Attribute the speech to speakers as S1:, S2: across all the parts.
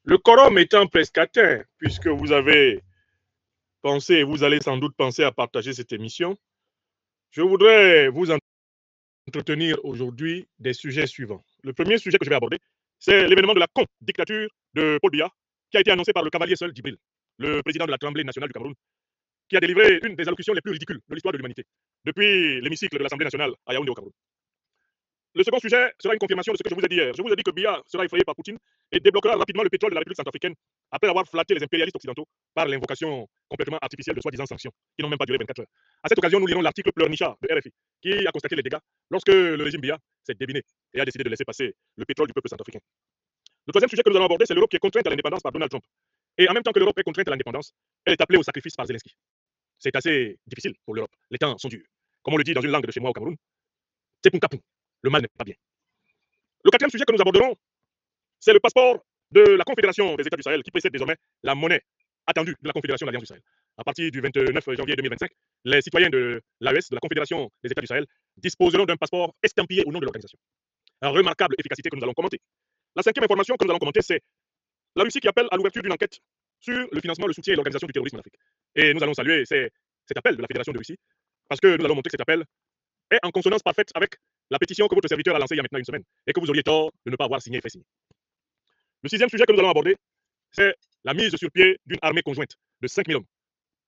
S1: Le quorum étant presque atteint, puisque vous avez pensé, vous allez sans doute penser à partager cette émission, je voudrais vous entretenir aujourd'hui des sujets suivants. Le premier sujet que je vais aborder, c'est l'événement de la dictature de Paul Biya, qui a été annoncé par le cavalier seul Djibril, le président de la Tremblée nationale du Cameroun, qui a délivré une des allocutions les plus ridicules de l'histoire de l'humanité, depuis l'hémicycle de l'Assemblée nationale à Yaoundé au Cameroun. Le second sujet sera une confirmation de ce que je vous ai dit hier. Je vous ai dit que Biya sera effrayé par Poutine et débloquera rapidement le pétrole de la République centrafricaine après avoir flatté les impérialistes occidentaux par l'invocation complètement artificielle de soi-disant sanctions qui n'ont même pas duré 24 heures. À cette occasion, nous lirons l'article pleurnichard de RFI qui a constaté les dégâts lorsque le régime Biya s'est débiné et a décidé de laisser passer le pétrole du peuple centrafricain. Le troisième sujet que nous allons aborder, c'est l'Europe qui est contrainte à l'indépendance par Donald Trump. Et en même temps que l'Europe est contrainte à l'indépendance, elle est appelée au sacrifice par Zelensky. C'est assez difficile pour l'Europe. Les temps sont durs. Comme on le dit dans une langue de chez moi au Cameroun, c'est pour capou. Le mal n'est pas bien. Le quatrième sujet que nous aborderons, c'est le passeport de la Confédération des États du Sahel qui précède désormais la monnaie attendue de la Confédération de l'Alliance du Sahel. À partir du 29 janvier 2025, les citoyens de l'AES, de la Confédération des États du Sahel, disposeront d'un passeport estampillé au nom de l'organisation. Une remarquable efficacité que nous allons commenter. La cinquième information que nous allons commenter, c'est la Russie qui appelle à l'ouverture d'une enquête sur le financement, le soutien et l'organisation du terrorisme en Afrique. Et nous allons saluer cet appel de la Fédération de Russie, parce que nous allons montrer que cet appel est en consonance parfaite avec la pétition que votre serviteur a lancée il y a maintenant une semaine, et que vous auriez tort de ne pas avoir signé et fait signer. Le sixième sujet que nous allons aborder, c'est la mise sur pied d'une armée conjointe de 5000 hommes,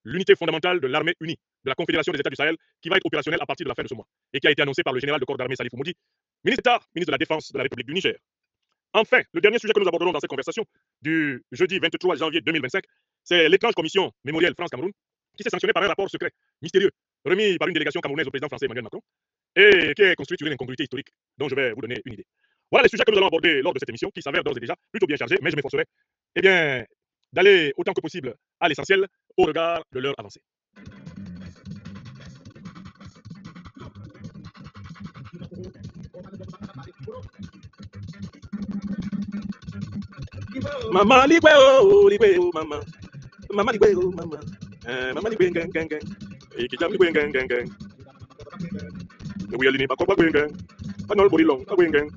S1: l'unité fondamentale de l'armée unie de la Confédération des États du Sahel, qui va être opérationnelle à partir de la fin de ce mois, et qui a été annoncée par le général de corps d'armée Salif Oumoudi, ministre d'État, ministre de la Défense de la République du Niger. Enfin, le dernier sujet que nous aborderons dans cette conversation du jeudi 23 janvier 2025, c'est l'étrange commission mémorielle France-Cameroun, qui s'est sanctionnée par un rapport secret, mystérieux, remis par une délégation camerounaise au président français Emmanuel Macron, et qui est construite sur une incongruité historique dont je vais vous donner une idée. Voilà les sujets que nous allons aborder lors de cette émission, qui s'avère d'ores et déjà plutôt bien chargée, mais je m'efforcerai d'aller autant que possible à l'essentiel au regard de l'heure avancée. Maman ligwe oh maman. Maman ligwe oh maman. Maman ligwe gang gang gang. Et qui jam ligwe gang gang gang. We alini pa ko ba gang. Panol body long gang gang.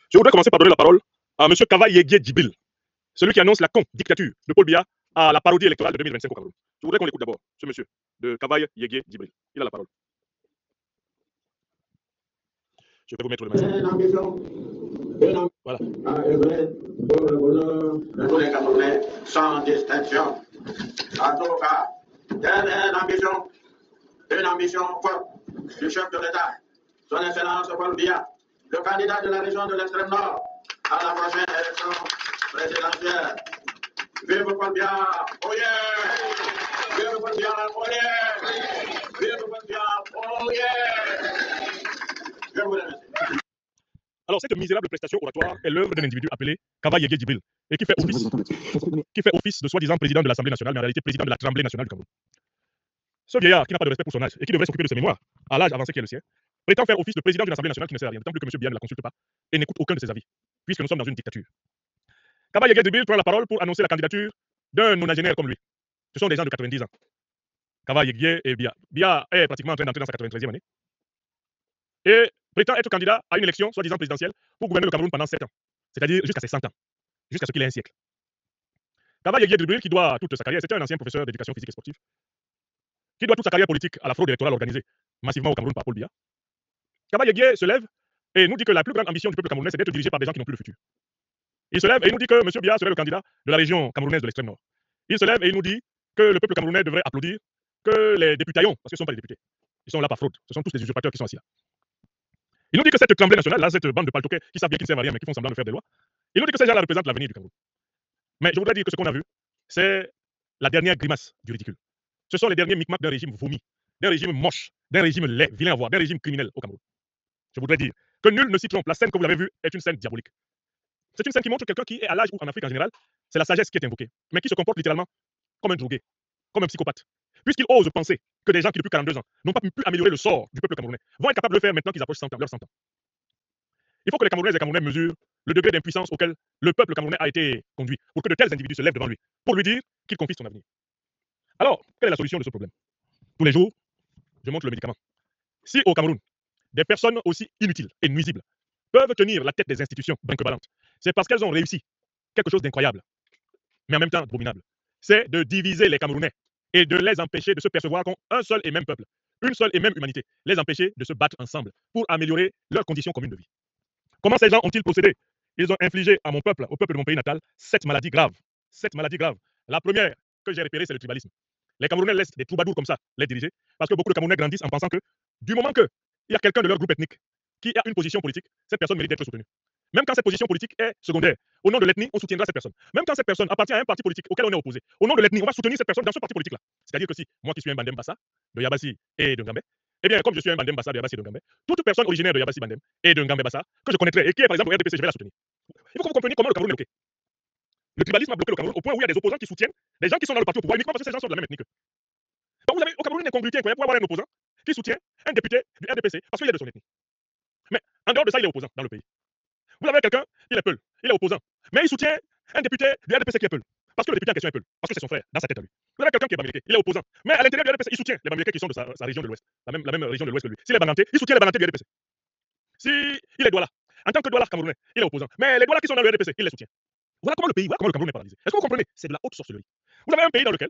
S1: Je voudrais commencer par donner la parole à M. Kava Yegué Djibril, celui qui annonce la dictature de Paul Biya à la parodie électorale de 2025 au Cameroun. Je voudrais qu'on l'écoute d'abord, ce monsieur de Kavaï Yegué Djibril. Il a la parole. Je vais vous mettre le masque. Voilà.
S2: De tous les Camerounais, sans distinction. En tout cas, une ambition forte du chef de l'État, son Excellence Paul Biya, le candidat de la région de l'extrême nord à la prochaine élection présidentielle. Vive Paul Biya, oh yeah! Vive Paul Biya, oh yeah! Vive Paul Biya, oh yeah! Je vous remercie.
S1: Alors, cette misérable prestation oratoire est l'œuvre d'un individu appelé Kava Yegué Djibril et qui fait office de soi-disant président de l'Assemblée nationale, mais en réalité président de la Tremblée nationale du Cameroun. Ce vieillard qui n'a pas de respect pour son âge et qui devrait s'occuper de ses mémoires, à l'âge avancé qui est le sien, prétend faire office de président d'une Assemblée nationale qui ne sert à rien, d'autant plus que M. Biya ne la consulte pas et n'écoute aucun de ses avis, puisque nous sommes dans une dictature. Kava Yegué Djibril prend la parole pour annoncer la candidature d'un nonagénaire comme lui. Ce sont des gens de 90 ans. Kava Yegué et Biya. Biya est pratiquement en train d'entrer dans sa 93e année. Et prétend être candidat à une élection, soi-disant présidentielle, pour gouverner le Cameroun pendant 7 ans, c'est-à-dire jusqu'à ses 100 ans, jusqu'à ce qu'il ait un siècle. Kava Yegué Djibril, qui doit toute sa carrière, c'était un ancien professeur d'éducation physique et sportive, qui doit toute sa carrière politique à la fraude électorale organisée massivement au Cameroun par Paul Biya. Kava Yegué se lève et nous dit que la plus grande ambition du peuple camerounais, c'est d'être dirigé par des gens qui n'ont plus le futur. Il se lève et il nous dit que M. Biya serait le candidat de la région camerounaise de l'extrême nord. Il se lève et il nous dit que le peuple camerounais devrait applaudir, que les députaillons, parce que ce ne sont pas des députés, ils sont là par fraude, ce sont tous des usurpateurs qui sont assis là. Il nous dit que cette Tremblée nationale, là, cette bande de paltoquets qui savent bien qu'ils ne servent à rien, mais qui font semblant de faire des lois, il nous dit que ces gens-là représentent l'avenir du Cameroun. Mais je voudrais dire que ce qu'on a vu, c'est la dernière grimace du ridicule. Ce sont les derniers micmacs d'un régime vomi, d'un régime moche, d'un régime laid, vilain à voir, d'un régime criminel au Cameroun. Je voudrais dire que nul ne s'y trompe. La scène que vous avez vue est une scène diabolique. C'est une scène qui montre quelqu'un qui est à l'âge où, en Afrique en général, c'est la sagesse qui est invoquée, mais qui se comporte littéralement comme un drogué, comme un psychopathe. Puisqu'il ose penser que des gens qui, depuis 42 ans, n'ont pas pu améliorer le sort du peuple camerounais, vont être capables de le faire maintenant qu'ils approchent leurs 100 ans. Il faut que les Camerounaises et les Camerounais mesurent le degré d'impuissance auquel le peuple camerounais a été conduit pour que de tels individus se lèvent devant lui pour lui dire qu'il confie son avenir. Alors, quelle est la solution de ce problème? Tous les jours, je montre le médicament. Si au Cameroun, des personnes aussi inutiles et nuisibles peuvent tenir la tête des institutions brinque-ballantes, c'est parce qu'elles ont réussi quelque chose d'incroyable, mais en même temps abominable. C'est de diviser les Camerounais et de les empêcher de se percevoir comme un seul et même peuple, une seule et même humanité, les empêcher de se battre ensemble pour améliorer leurs conditions communes de vie. Comment ces gens ont-ils procédé? Ils ont infligé à mon peuple, au peuple de mon pays natal, 7 maladies graves. 7 maladies graves. La première que j'ai repérée, c'est le tribalisme. Les Camerounais laissent des troubadours comme ça les diriger, parce que beaucoup de Camerounais grandissent en pensant que du moment qu'il y a quelqu'un de leur groupe ethnique qui a une position politique, cette personne mérite d'être soutenue. Même quand cette position politique est secondaire, au nom de l'ethnie, on soutiendra cette personne. Même quand cette personne appartient à un parti politique auquel on est opposé, au nom de l'ethnie, on va soutenir cette personne dans ce parti politique-là. C'est-à-dire que si moi qui suis un Bandem Bassa, de Yabassi et de Ngambé, eh bien, comme je suis un Bandem Bassa de Yabassi et de Ngambé, toute personne originaire de Yabassi Bandem et de Ngambé Bassa que je connaîtrais et qui est par exemple au RDPC, je vais la soutenir. Il faut que vous compreniez comment le Cameroun est bloqué. Le tribalisme a bloqué le Cameroun au point où il y a des opposants qui soutiennent des gens qui sont dans le parti au pouvoir uniquement parce que ces gens sont de la même ethnie. Donc vous avez au Cameroun une incongruité incroyable pour avoir un opposant qui soutient un député du RDPC parce qu'il est de son ethnie. Mais en dehors de ça, il est opposant dans le pays. Vous avez quelqu'un, il est Peul, il est opposant, mais il soutient un député du RDPC qui est Peul, parce que le député en question est Peul, parce que c'est son frère, dans sa tête à lui. Vous avez quelqu'un qui est Bamileke, il est opposant, mais à l'intérieur du RDPC, il soutient les Bamileke qui sont de sa région de l'Ouest, la même région de l'Ouest que lui. S'il est Banganté, il soutient les Banganté du RDPC. S'il est Douala, en tant que Douala camerounais, il est opposant, mais les Douala qui sont dans le RDPC, il les soutient. Voilà comment le pays, voilà comment le Cameroun est paralysé. Est-ce que vous comprenez? C'est de la haute sorcellerie. Vous avez un pays dans lequel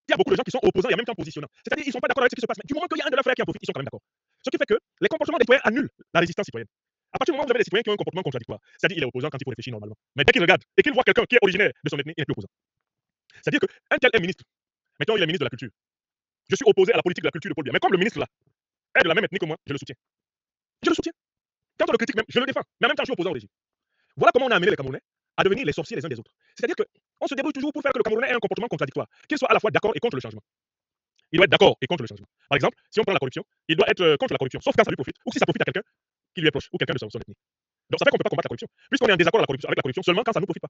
S1: il y a beaucoup de gens qui sont opposants et en même temps positionnants. C'est-à-dire qu'ils ne sont pas d'accord avec ce qui se passe, mais du moment qu'il y a un de leurs frères qui en profite, ils sont quand même d'accord. Ce qui fait que les comportements des citoyens annulent la résistance citoyenne. À partir du moment où vous avez des citoyens qui ont un comportement contradictoire, c'est-à-dire il est opposant quand il faut réfléchir normalement. Mais dès qu'il regarde et qu'il voit quelqu'un qui est originaire de son ethnie, il n'est plus opposant. C'est-à-dire qu'un tel est ministre, mettons il est ministre de la culture. Je suis opposé à la politique de la culture de Paul Biya, mais comme le ministre là est de la même ethnie que moi, je le soutiens. Je le soutiens. Quand on le critique même, je le défends. Mais en même temps, je suis opposant au régime. Voilà comment on a amené les Camerounais à devenir les sorciers les uns des autres. C'est-à-dire qu'on se débrouille toujours pour faire que le Camerounais ait un comportement contradictoire, qu'il soit à la fois d'accord et contre le changement. Il doit être d'accord et contre le changement. Par exemple, si on prend la corruption, il doit être contre la corruption, sauf quand ça lui profite, ou si ça profite à quelqu'un qui lui est proche, ou quelqu'un de son ethnie. Donc ça fait qu'on ne peut pas combattre la corruption, puisqu'on est en désaccord avec la corruption seulement quand ça ne nous profite pas.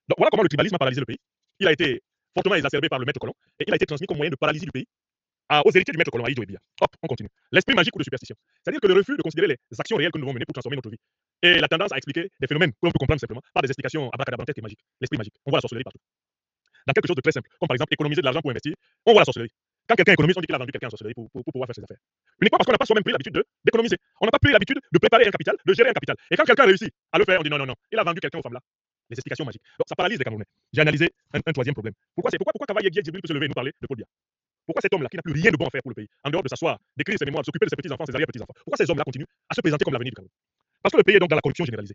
S1: Donc voilà comment le tribalisme a paralysé le pays. Il a été fortement exacerbé par le maître colon, et il a été transmis comme moyen de paralysie du pays aux héritiers du maître colon, Aïdjo Biya. Hop, on continue. L'esprit magique ou de superstition. C'est-à-dire que le refus de considérer les actions réelles que nous devons mener pour transformer notre vie. Et la tendance à expliquer des phénomènes que l'on peut comprendre simplement par des explications abracadabrantesques et magiques. L'esprit magique. On voit la sorcellerie partout. Dans quelque chose de très simple, comme par exemple économiser de l'argent pour investir, on voit la sorcellerie. Quand quelqu'un économise, on dit qu'il a vendu quelqu'un en sorcellerie pour pouvoir faire ses affaires. Uniquement parce qu'on n'a pas soi-même pris l'habitude d'économiser. On n'a pas pris l'habitude de préparer un capital, de gérer un capital. Et quand quelqu'un réussit à le faire, on dit non, non, non, il a vendu quelqu'un aux femmes là. Les explications magiques. Donc ça paralyse les Camerounais. J'ai analysé un troisième problème. Pourquoi Kavaye Djibril peut se lever et nous parler de Paul Biya? Pourquoi cet homme-là, qui n'a plus rien de bon à faire pour le pays, en dehors de s'asseoir, d'écrire ses mémoires, de s'occuper de ses petits-enfants, ses arrière-petits-enfants, pourquoi ces hommes-là continuent à se présenter comme l'avenir du Cameroun? Parce que le pays est donc dans la corruption généralisée.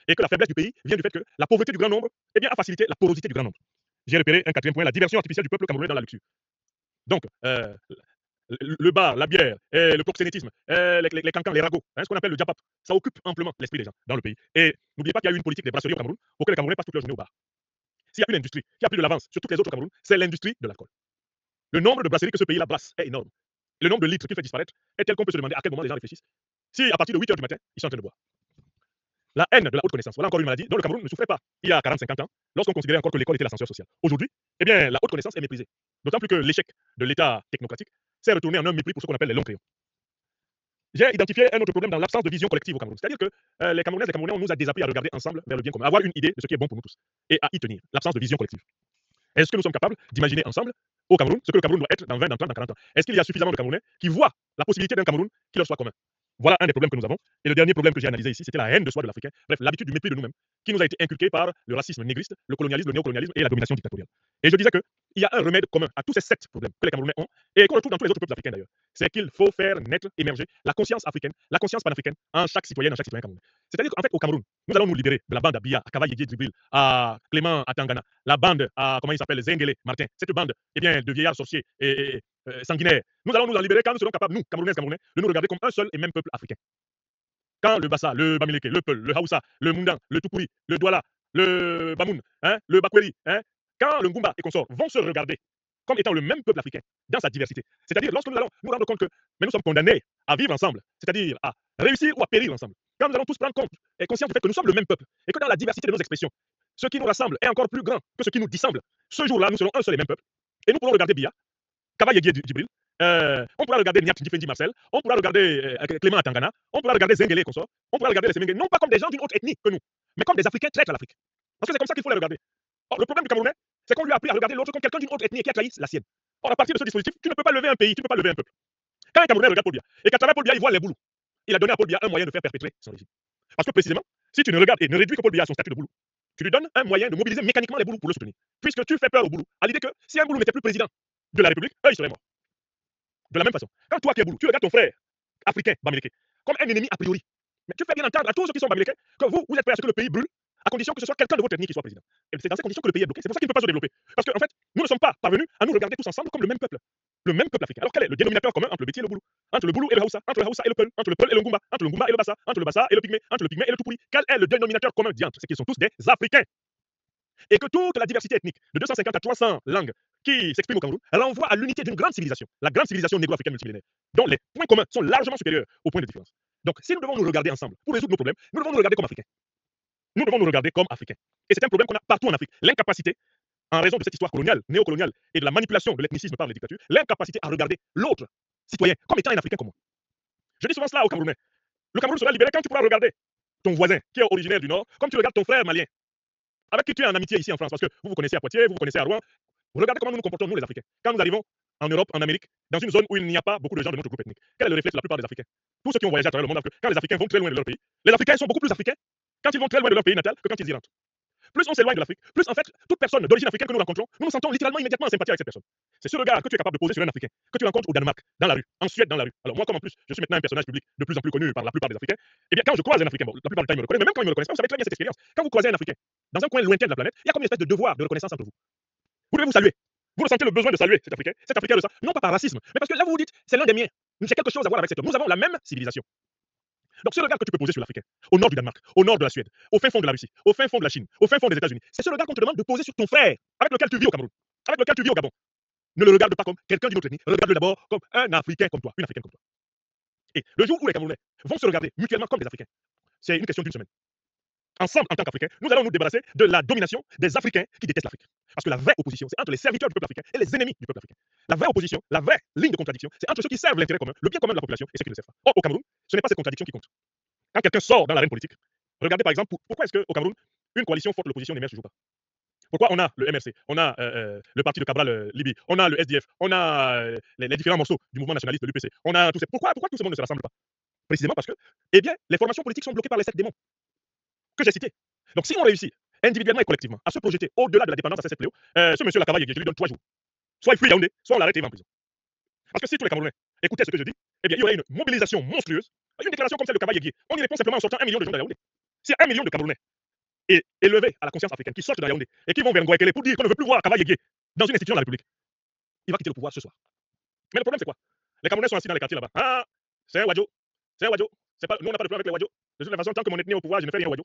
S1: Et que la faiblesse du pays vient du fait que la pauvreté du grand nombre a facilité la porosité du grand nombre. J'ai repéré un quatrième point, la diversion artificielle du peuple camerounais dans la luxure. Donc, le bar, la bière, le proxénétisme, les cancans, les ragots, ce qu'on appelle le djapap, ça occupe amplement l'esprit des gens dans le pays. Et n'oubliez pas qu'il y a eu une politique des brasseries au Cameroun pour que les Camerounais passent toute leur journée au bar. S'il y a une industrie qui a plus de l'avance sur toutes les autres au Cameroun, c'est l'industrie de l'alcool. Le nombre de brasseries que ce pays-là brasse est énorme. Et le nombre de litres qu'il fait disparaître est tel qu'on peut se demander à quel moment les gens réfléchissent. Si à partir de 8 h du matin, ils sont en train de boire. La haine de la haute connaissance, voilà encore une maladie dont le Cameroun ne souffrait pas il y a 40-50 ans, lorsqu'on considérait encore que l'école était l'ascenseur social. Aujourd'hui, eh bien, la haute connaissance est méprisée. D'autant plus que l'échec de l'État technocratique s'est retourné en un mépris pour ce qu'on appelle les longs crayons. J'ai identifié un autre problème dans l'absence de vision collective au Cameroun. C'est-à-dire que les Camerounaises et les Camerounais, on nous a désappris à regarder ensemble vers le bien commun, à avoir une idée de ce qui est bon pour nous tous et à y tenir. L'absence de vision collective. Est-ce que nous sommes capables d'imaginer ensemble au Cameroun ce que le Cameroun doit être dans 20, dans 30, dans 40 ans? Est-ce qu'il y a suffisamment de Camerounais qui voient la possibilité d'un Cameroun qui leur soit commun? Voilà un des problèmes que nous avons. Et le dernier problème que j'ai analysé ici, c'était la haine de soi de l'Africain. Bref, l'habitude du mépris de nous-mêmes, qui nous a été inculquée par le racisme négriste, le colonialisme, le néocolonialisme et la domination dictatoriale. Et je disais qu'il y a un remède commun à tous ces 7 problèmes que les Camerounais ont et qu'on retrouve dans tous les autres peuples africains d'ailleurs. C'est qu'il faut faire naître, émerger la conscience africaine, la conscience panafricaine en chaque citoyen camerounais. C'est-à-dire qu'en fait, au Cameroun, nous allons nous libérer de la bande à Biya, à Kavaye Djibril, à Clément, à Tangana, la bande à, comment il s'appelle, Zengele, Martin. Cette bande, eh bien, de vieillards sorciers et sanguinaires. Nous allons nous en libérer quand nous serons capables, nous, Camerounaises, Camerounais, de nous regarder comme un seul et même peuple africain. Quand le Bassa, le Bamileke, le Peul, le Haoussa, le Mundan, le Tukuri, le Douala, le Bamoun, le Bakweri, quand le Ngumba et consorts vont se regarder comme étant le même peuple africain dans sa diversité, c'est-à-dire lorsque nous allons nous rendre compte que nous sommes condamnés à vivre ensemble, c'est-à-dire à réussir ou à périr ensemble, quand nous allons tous prendre compte et conscience du fait que nous sommes le même peuple et que dans la diversité de nos expressions, ce qui nous rassemble est encore plus grand que ce qui nous dissemble, ce jour-là, nous serons un seul et même peuple et nous pourrons regarder Biya, Kavaye Djibril, On pourra regarder Niat Ndifendi Marcel, on pourra regarder Clément Atangana, on pourra regarder Zengele et consorts, on pourra regarder les Semenge, non pas comme des gens d'une autre ethnie que nous, mais comme des Africains traîtres à l'Afrique. Parce que c'est comme ça qu'il faut les regarder. Or, le problème du Camerounais, c'est qu'on lui a appris à regarder l'autre comme quelqu'un d'une autre ethnie qui a trahi la sienne. Or, à partir de ce dispositif, tu ne peux pas lever un pays, tu ne peux pas lever un peuple. Quand un Camerounais regarde Paul Biya, et qu'à travers Paul Biya, il voit les boulous, il a donné à Paul Biya un moyen de faire perpétrer son régime. Parce que précisément, si tu ne regardes et ne réduis que Paul Biya à son statut de boulou, tu lui donnes un moyen de mobiliser mécaniquement les boulous pour le soutenir. Puisque tu fais peur au boulou, à l'idée que si un boulou n'était plus président de la République, eux, ils seraient morts. De la même façon, quand toi qui es boulou, tu regardes ton frère africain, Bamileke, comme un ennemi a priori. Mais tu fais bien entendre à tous ceux qui sont Bamileke que vous êtes prêts à ce que le pays brûle, à condition que ce soit quelqu'un de votre ethnie qui soit président. Et c'est dans ces conditions que le pays est bloqué. C'est pour ça qu'il ne peut pas se développer. Parce qu'en fait, nous ne sommes pas parvenus à nous regarder tous ensemble comme le même peuple. Le même peuple africain. Alors quel est le dénominateur commun entre le Béti et le Boulou? Entre le Boulou et le Haoussa, entre le Haoussa et le Peul, entre le Peul et le Ngumba, entre le Ngumba et le Bassa, entre le Bassa et le Pygmée, entre le Pygmée et le Tupuri. Quel est le dénominateur commun diantre? C'est qu'ils sont tous des Africains. Et que toute la diversité ethnique de 250 à 300 langues qui s'expriment au Cameroun renvoie à l'unité d'une grande civilisation, la grande civilisation négro-africaine multimillénaire, dont les points communs sont largement supérieurs aux points de différence. Donc, si nous devons nous regarder ensemble pour résoudre nos problèmes, nous devons nous regarder comme Africains. Nous devons nous regarder comme Africains. Et c'est un problème qu'on a partout en Afrique. L'incapacité, en raison de cette histoire coloniale, néocoloniale et de la manipulation de l'ethnicisme par les dictatures, l'incapacité à regarder l'autre citoyen comme étant un Africain comme moi. Je dis souvent cela aux Camerounais. Le Cameroun sera libéré quand tu pourras regarder ton voisin qui est originaire du Nord, comme tu regardes ton frère malien, avec qui tu es en amitié ici en France, parce que vous vous connaissez à Poitiers, vous vous connaissez à Rouen. Regardez comment nous nous comportons, nous les Africains. Quand nous arrivons en Europe, en Amérique, dans une zone où il n'y a pas beaucoup de gens de notre groupe ethnique, quel est le réflexe de la plupart des Africains? Tous ceux qui ont voyagé à travers le monde, quand les Africains vont très loin de leur pays, les Africains sont beaucoup plus africains quand ils vont très loin de leur pays natal que quand ils y rentrent. Plus on s'éloigne de l'Afrique, plus en fait, toute personne d'origine africaine que nous rencontrons, nous nous sentons littéralement immédiatement en sympathie avec cette personne. C'est ce regard que tu es capable de poser sur un Africain, que tu rencontres au Danemark, dans la rue, en Suède, dans la rue. Alors moi, comme en plus, je suis maintenant un personnage public de plus en plus connu par la plupart des Africains, et bien quand je croise un Africain, bon, la plupart du temps ils me reconnaissent, mais même quand ils me reconnaissent pas, vous savez très bien cette expérience. Quand vous croisez un Africain dans un coin lointain de la planète, il y a comme une espèce de devoir de reconnaissance entre vous. Vous devez vous saluer. Vous ressentez le besoin de saluer cet Africain le sent, non pas par racisme, mais parce que là vous vous dites, c'est l'un des miens. J'ai quelque chose à voir avec cet homme. Nous avons la même civilisation. Donc ce regard que tu peux poser sur l'Africain, au nord du Danemark, au nord de la Suède, au fin fond de la Russie, au fin fond de la Chine, au fin fond des États-Unis, c'est ce regard qu'on te demande de poser sur ton frère, avec lequel tu vis au Cameroun, avec lequel tu vis au Gabon. Ne le regarde pas comme quelqu'un d'une autre ethnie, regarde-le d'abord comme un Africain comme toi, une Africaine comme toi. Et le jour où les Camerounais vont se regarder mutuellement comme des Africains, c'est une question d'une semaine. Ensemble, en tant qu'Africains, nous allons nous débarrasser de la domination des Africains qui détestent l'Afrique. Parce que la vraie opposition, c'est entre les serviteurs du peuple africain et les ennemis du peuple africain. La vraie opposition, la vraie ligne de contradiction, c'est entre ceux qui servent l'intérêt commun, le bien commun de la population et ceux qui ne le servent pas. Or, au Cameroun, ce n'est pas ces contradictions qui comptent. Quand quelqu'un sort dans l'arène politique, regardez par exemple, pourquoi est-ce qu'au Cameroun, une coalition forte de l'opposition n'émerge toujours pas? Pourquoi on a le MRC, on a le parti de Cabral Libye, on a le SDF, on a les différents morceaux du mouvement nationaliste de l'UPC, on a tous ces... Pourquoi tout ce monde ne se rassemble pas? Précisément parce que, eh bien, les formations politiques sont bloquées par les 7 démons que j'ai cités. Donc si on réussit, individuellement et collectivement, à se projeter au-delà de la dépendance à ces 7 fléaux, ce monsieur Lakabaye, je lui donne 3 jours. Soit il fuit Yaoundé, soit on l'arrête et il va en prison. Parce que si tous les Camerounais écoutaient ce que je dis, eh bien, il y aurait une mobilisation monstrueuse, une déclaration comme celle de Kabaye, on y répond simplement en sortant 1 million de gens de Yaoundé. Si 1 million de Camerounais est élevé à la conscience africaine, qui sortent de Yaoundé et qui vont vers Ngouaekele pour dire qu'on ne veut plus voir Kabaye dans une institution de la République, il va quitter le pouvoir ce soir. Mais le problème, c'est quoi? Les Camerounais sont assis dans les quartiers là-bas. Ah, c'est un Wadjo. C'est un Wadjo. Nous, on n'a pas de problème avec les Wadjo. De toute façon, tant que mon ethnie est au pouvoir, je ne fais rien au Wadjo.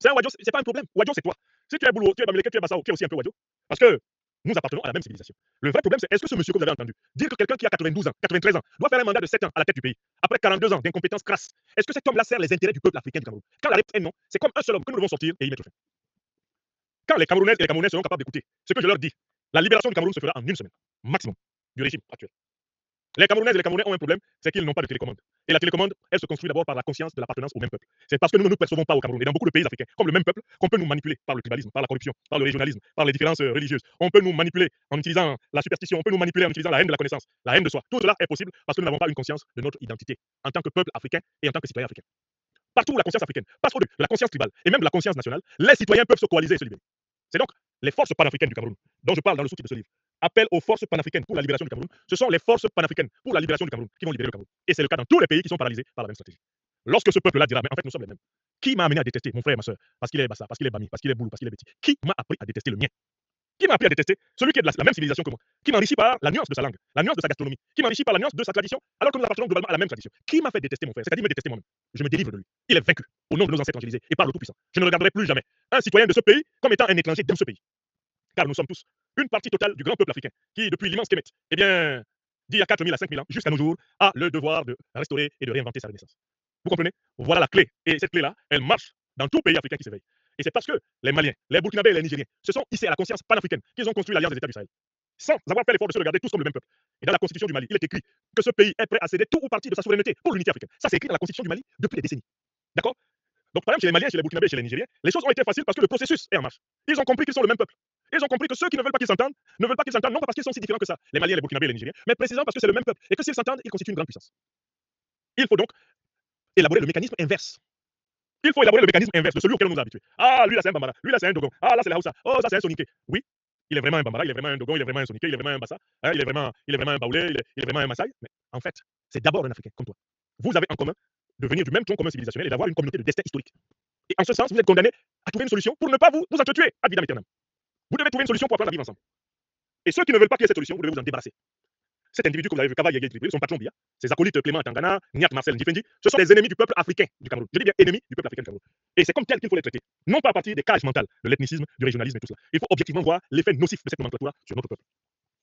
S1: C'est un Wadjo, c'est pas un problème. Wadjo, c'est toi. Si tu es Boulou, tu es Bamileke, tu es Bassao, tu es aussi un peu Wadjo. Parce que nous appartenons à la même civilisation. Le vrai problème, c'est est-ce que ce monsieur que vous avez entendu dire que quelqu'un qui a 92 ans, 93 ans, doit faire un mandat de 7 ans à la tête du pays, après 42 ans d'incompétence crasse, est-ce que cet homme-là sert les intérêts du peuple africain du Cameroun? Quand la réponse est non, c'est comme un seul homme que nous devons sortir et y mettre fin. Quand les Camerounaises et les Camerounais seront capables d'écouter ce que je leur dis, la libération du Cameroun se fera en 1 semaine, maximum, du régime actuel. Les Camerounaises et les Camerounais ont un problème, c'est qu'ils n'ont pas de télécommande. Et la télécommande, elle se construit d'abord par la conscience de l'appartenance au même peuple. C'est parce que nous ne nous percevons pas au Cameroun et dans beaucoup de pays africains, comme le même peuple, qu'on peut nous manipuler par le tribalisme, par la corruption, par le régionalisme, par les différences religieuses. On peut nous manipuler en utilisant la superstition, on peut nous manipuler en utilisant la haine de la connaissance, la haine de soi. Tout cela est possible parce que nous n'avons pas une conscience de notre identité en tant que peuple africain et en tant que citoyen africain. Partout où la conscience africaine passe au-delà de la conscience tribale et même de la conscience nationale, les citoyens peuvent se coaliser et se libérer. C'est donc les forces panafricaines du Cameroun, dont je parle dans le sous-titre de ce livre, appellent aux forces panafricaines pour la libération du Cameroun. Ce sont les forces panafricaines pour la libération du Cameroun qui vont libérer le Cameroun. Et c'est le cas dans tous les pays qui sont paralysés par la même stratégie. Lorsque ce peuple-là dira, mais en fait, nous sommes les mêmes. Qui m'a amené à détester mon frère et ma soeur? Parce qu'il est Bassa, parce qu'il est Bami, parce qu'il est Boulou, parce qu'il est Béti. Qui m'a appris à détester le mien? Qui m'a appris à détester celui qui est de la même civilisation que moi? Qui m'enrichit par la nuance de sa langue, la nuance de sa gastronomie? Qui m'enrichit par la nuance de sa tradition, alors que nous appartenons globalement à la même tradition? Qui m'a fait détester mon frère? C'est-à-dire me détester moi-même. Je me délivre de lui. Il est vaincu au nom de nos ancêtres angélisés et par le Tout-Puissant. Je ne regarderai plus jamais un citoyen de ce pays comme étant un étranger dans ce pays. Car nous sommes tous une partie totale du grand peuple africain qui, depuis l'immense Kemet, eh bien, d'il y a 4000 à 5000 ans, jusqu'à nos jours, a le devoir de restaurer et de réinventer sa renaissance. Vous comprenez? Voilà la clé. Et cette clé-là, elle marche dans tout pays africain qui s'éveille. Et c'est parce que les Maliens, les Burkinabés et les Nigériens se sont hissés à la conscience panafricaine qu'ils ont construit l'Alliance des États du Sahel. Sans avoir fait l'effort de se regarder tous comme le même peuple. Et dans la constitution du Mali, il est écrit que ce pays est prêt à céder tout ou partie de sa souveraineté pour l'unité africaine. Ça, c'est écrit dans la constitution du Mali depuis des décennies. D'accord? Donc, par exemple, chez les Maliens, chez les Burkinabés, chez les Nigériens, les choses ont été faciles parce que le processus est en marche. Ils ont compris qu'ils sont le même peuple. Ils ont compris que ceux qui ne veulent pas qu'ils s'entendent, ne veulent pas qu'ils s'entendent, non pas parce qu'ils sont si différents que ça, les Maliens, les Burkinabés, les Nigériens, mais précisément parce que c'est le même peuple. Et que s'ils s'entendent, ils constituent une grande puissance. Il faut donc élaborer le mécanisme inverse. Il faut élaborer le mécanisme inverse de celui auquel on nous a habitués. Ah, lui là c'est un Bambara, lui là c'est un Dogon, ah là c'est la Hausa, oh ça c'est un Soniké. Oui, il est vraiment un Bambara, il est vraiment un Dogon, il est vraiment un Soniké, il est vraiment un Bassa, hein, il est vraiment un Baoulé, il est vraiment un Maasai. Mais en fait, c'est d'abord un Africain comme toi. Vous avez en commun de venir du même tronc commun civilisationnel et d'avoir une communauté de destin historique. Et en ce sens, vous êtes condamné à trouver une solution pour ne pas vous entretuer ad vitam aeternam. Vous devez trouver une solution pour apprendre à vivre ensemble. Et ceux qui ne veulent pas qu'il y ait cette solution, vous devez vous en débarrasser. Cet individu que vous avez vu, Kava Yagé Dribril, son patron Bia, ses acolytes Clément Tangana, Niat Marcel Ndifendi, ce sont les ennemis du peuple africain du Cameroun. Je dis bien ennemis du peuple africain du Cameroun. Et c'est comme tel qu'il faut les traiter. Non pas à partir des cages mentales, de l'ethnicisme, du régionalisme et tout cela. Il faut objectivement voir l'effet nocif de cette nomenclature sur notre peuple.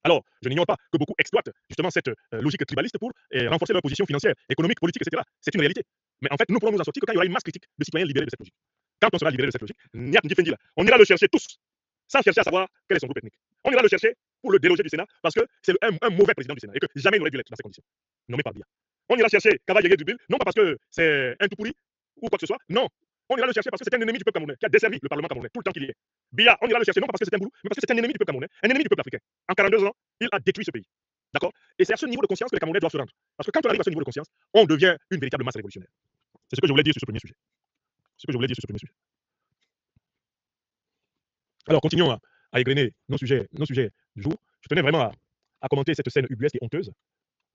S1: Alors, je n'ignore pas que beaucoup exploitent justement cette logique tribaliste pour renforcer leur position financière, économique, politique, etc. C'est une réalité. Mais en fait, nous pourrons nous en sortir que quand il y aura une masse critique de citoyens libérés de cette logique. Quand on sera libéré de cette logique, Niat Ndifendi, là, on ira le chercher tous, sans chercher à savoir quel est son groupe ethnique. On ira le chercher pour le déloger du Sénat parce que c'est un mauvais président du Sénat et que jamais il n'aurait dû l'être dans ces conditions. Nommé par Bia. On ira chercher Kava Yagé Dribril, non pas parce que c'est un tout pourri ou quoi que ce soit, non. On ira le chercher parce que c'est un ennemi du peuple camerounais qui a desservi le Parlement camerounais tout le temps qu'il y est. Bia, on ira le chercher non pas parce que c'est un boulot, mais parce que c'est un ennemi du peuple camerounais, un ennemi du peuple africain. En 42 ans, il a détruit ce pays. D'accord? Et c'est à ce niveau de conscience que les Camerounais doivent se rendre. Parce que quand on arrive à ce niveau de conscience, on devient une véritable masse révolutionnaire. C'est ce que je voulais dire sur ce premier sujet. Alors, continuons à égrener nos sujets du jour. Je tenais vraiment à commenter cette scène ubuesque et honteuse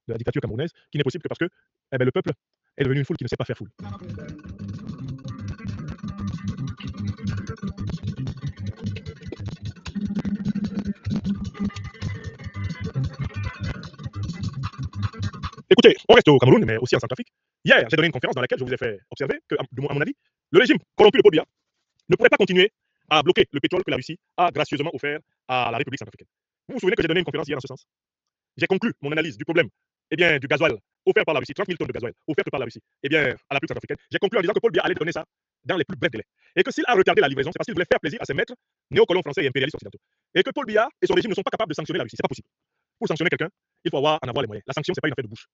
S1: de la dictature camerounaise, qui n'est possible que parce que le peuple est devenu une foule qui ne sait pas faire foule. Écoutez, on reste au Cameroun, mais aussi en Centrafrique. Hier, j'ai donné une conférence dans laquelle je vous ai fait observer que, à mon avis, le régime corrompu de Paul Biya ne pourrait pas continuer à bloquer le pétrole que la Russie a gracieusement offert à la République centrafricaine. Vous vous souvenez que j'ai donné une conférence hier en ce sens? J'ai conclu mon analyse du problème du gasoil offert par la Russie, 30 000 tonnes de gasoil offert par la Russie à la République centrafricaine. J'ai conclu en disant que Paul Biya allait donner ça dans les plus brefs délais. Et que s'il a retardé la livraison, c'est parce qu'il voulait faire plaisir à ses maîtres néocolons français et impérialistes occidentaux. Et que Paul Biya et son régime ne sont pas capables de sanctionner la Russie. C'est pas possible. Pour sanctionner quelqu'un, il faut en avoir les moyens. La sanction, c'est pas une affaire de bouche.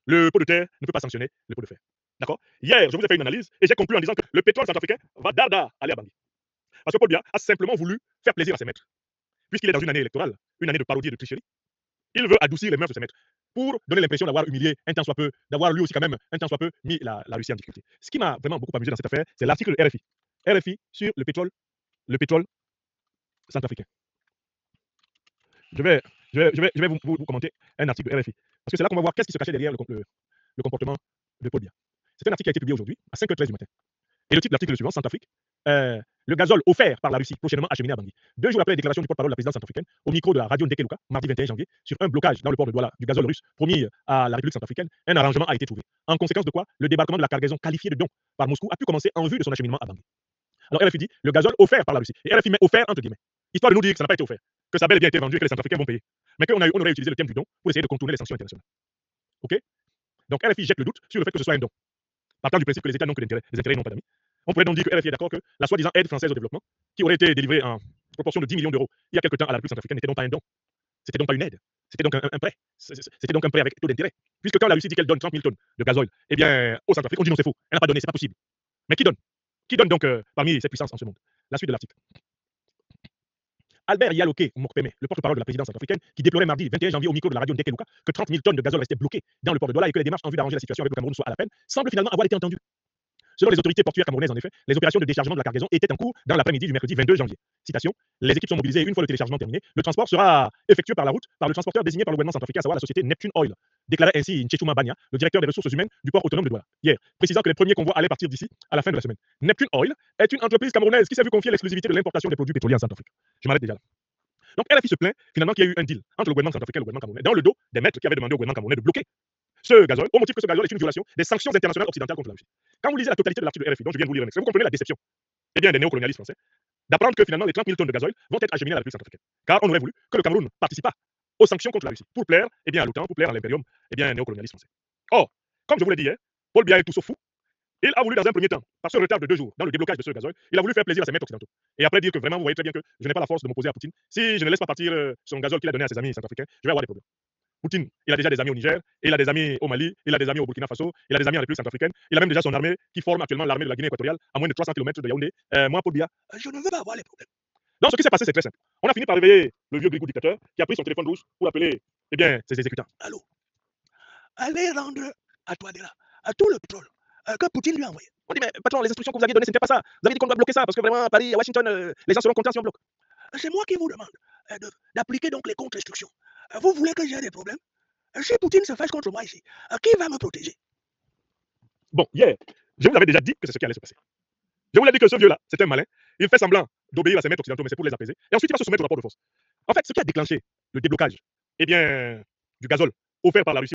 S1: Le pot de terre ne peut pas sanctionner le pot de fer. D'accord? Hier, je vous ai fait une analyse et j'ai conclu en disant que le pétrole centrafricain va d'arda aller à Bangui. Parce que Paul Biya a simplement voulu faire plaisir à ses maîtres. Puisqu'il est dans une année électorale, une année de parodie et de tricherie, il veut adoucir les mœurs de ses maîtres pour donner l'impression d'avoir humilié un temps soit peu, d'avoir lui aussi quand même un temps soit peu mis la Russie en difficulté. Ce qui m'a vraiment beaucoup amusé dans cette affaire, c'est l'article de RFI. RFI sur le pétrole centrafricain. Je vais vous commenter un article de RFI. Parce que c'est là qu'on va voir qu'est-ce qui se cachait derrière le comportement de Paul Biya. C'est un article qui a été publié aujourd'hui à 5h13 du matin. Et le titre de l'article est le suivant, Centrafrique. Le gazole offert par la Russie, prochainement acheminé à Bangui. 2 jours après la déclaration du porte-parole de la présidence centrafricaine, au micro de la radio Ndeke Luka, mardi 21 janvier, sur un blocage dans le port de Douala du gazole russe promis à la République centrafricaine, un arrangement a été trouvé. En conséquence de quoi, le débarquement de la cargaison qualifiée de don par Moscou a pu commencer en vue de son acheminement à Bangui. Alors RFI dit, le gazole offert par la Russie. Et RFI met offert entre guillemets. Histoire de nous dire que ça n'a pas été offert, que ça a bel et bien été vendu et que les Centrafricains vont payer. Mais qu'on aurait utilisé le thème du don pour essayer de contourner les sanctions internationales. Ok? Donc RFI jette le doute sur le fait que ce soit un don. Partant du principe que les États n'ont que d'intérêt, les intérêts n'ont pas d'amis. On pourrait donc dire que RFI est d'accord que la soi-disant aide française au développement, qui aurait été délivrée en proportion de 10 millions d'euros il y a quelque temps à la République centrafricaine, n'était donc pas un don. C'était donc pas une aide. C'était donc un prêt. C'était donc un prêt avec taux d'intérêt. Puisque quand la Russie dit qu'elle donne 30 000 tonnes de gazole, eh bien, au Centrafrique, on dit non, c'est faux. Elle n'a pas donné, c'est pas possible. Mais qui donne? Qui donne donc parmi ces puissances en ce monde? La suite de l'article. Albert Yaloké Mokpeme, le porte-parole de la présidence centrafricaine, qui déplorait mardi 21 janvier au micro de la radio Ndeke Luka que 30 000 tonnes de gazole restaient bloquées dans le port de Douala et que les démarches en vue d'arranger la situation avec le Cameroun soient à la peine, semble finalement avoir été entendues. Selon les autorités portuaires camerounaises, en effet, les opérations de déchargement de la cargaison étaient en cours dans l'après-midi du mercredi 22 janvier. Citation, les équipes sont mobilisées et une fois le téléchargement terminé, le transport sera effectué par la route par le transporteur désigné par le gouvernement centrafricain, à savoir la société Neptune Oil, déclarait ainsi Ntchetouma Banya, le directeur des ressources humaines du port autonome de Douala, hier, précisant que les premiers convois allaient partir d'ici à la fin de la semaine. Neptune Oil est une entreprise camerounaise qui s'est vu confier l'exclusivité de l'importation des produits pétroliers en Centrafrique. Je m'arrête déjà là. Donc RFI se plaint finalement qu'il y a eu un deal entre le gouvernement centrafricain et le gouvernement camerounais, dans le dos des maîtres qui avaient demandé au gouvernement camerounais de bloquer ce gazole, au motif que ce gazole est une violation des sanctions internationales occidentales contre la Russie. Quand vous lisez la totalité de l'article de RFI, dont je viens de vous lire un extrait, vous comprenez la déception des néocolonialistes français d'apprendre que finalement les 30 000 tonnes de gazole vont être acheminées à la République centrafricaine. Car on aurait voulu que le Cameroun participe aux sanctions contre la Russie, pour plaire à l'OTAN, pour plaire à l'impérium, néocolonialiste français. Or, comme je vous l'ai dit hier, Paul Biya est tout sauf fou. Il a voulu dans un premier temps, par ce retard de 2 jours dans le déblocage de ce gazole, il a voulu faire plaisir à ses maîtres occidentaux. Et après dire que vraiment, vous voyez très bien que je n'ai pas la force de m'opposer à Poutine. Si je ne laisse pas partir son gazole qu'il a donné à ses amis centrafricains, je vais avoir des problèmes. Poutine, il a déjà des amis au Niger, il a des amis au Mali, il a des amis au Burkina Faso, il a des amis en République centrafricaine, il a même déjà son armée qui forme actuellement l'armée de la Guinée équatoriale à moins de 300 km de Yaoundé. Moi, Paul Biya, je ne veux pas avoir les problèmes. Donc, ce qui s'est passé, c'est très simple. On a fini par réveiller le vieux Grigou dictateur qui a pris son téléphone rouge pour appeler ses exécutants. Allô, allez rendre à Touadéra à tout le pétrole que Poutine lui a envoyé. On dit, mais patron, les instructions que vous aviez données, ce n'était pas ça. Vous avez dit qu'on doit bloquer ça parce que vraiment, à Paris, à Washington, les gens seront contents si on bloque. C'est moi qui vous demande d'appliquer donc les contre-instructions. Vous voulez que j'ai des problèmes? Si Poutine se fâche contre moi ici, qui va me protéger? Bon, hier, je vous avais déjà dit que c'est ce qui allait se passer. Je vous l'ai dit que ce vieux-là, c'est un malin. Il fait semblant d'obéir à ses maîtres occidentaux, mais c'est pour les apaiser. Et ensuite, il va se soumettre au rapport de force. En fait, ce qui a déclenché le déblocage, du gazole offert par la Russie